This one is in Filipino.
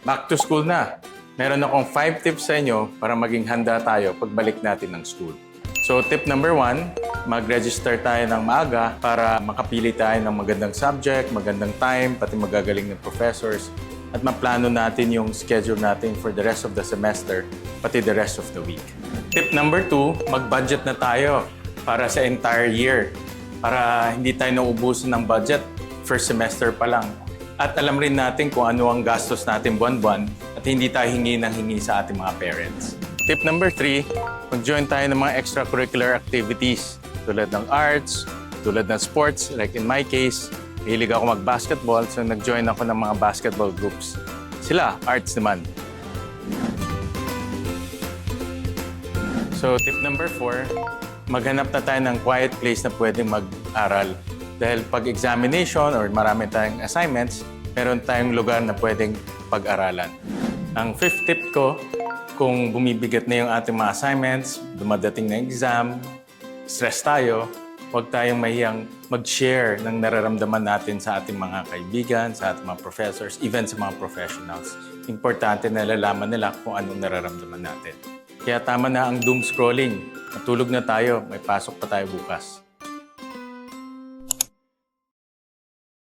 back to school na. Meron akong 5 tips sa inyo para maging handa tayo pagbalik natin ng school. So tip number 1, mag-register tayo ng maaga para makapili tayo ng magandang subject, magandang time, pati magagaling ng professors, at maplano natin yung schedule natin for the rest of the semester, pati the rest of the week. Tip number 2, mag-budget na tayo para sa entire year, para hindi tayo nauubusan ng budget first semester pa lang. At alam rin natin kung ano ang gastos natin buwan-buwan at hindi tayo hingi ng hingi sa ating mga parents. Tip number 3, mag-join tayo ng mga extracurricular activities tulad ng arts, tulad ng sports. Like in my case, mahilig ako mag-basketball, so nag-join ako ng mga basketball groups. Sila, arts naman. So tip number 4, maghanap na tayo ng quiet place na pwedeng mag-aral. Dahil pag examination or marami tayong assignments, meron tayong lugar na pwedeng pag-aralan. Ang 5th tip ko, kung bumibigat na yung ating mga assignments, dumadating na exam, stress tayo, huwag tayong mahiyang mag-share ng nararamdaman natin sa ating mga kaibigan, sa ating mga professors, even sa mga professionals. Importante na nalalaman nila kung anong nararamdaman natin. Kaya tama na ang doom scrolling. Matulog na tayo, may pasok pa tayo bukas.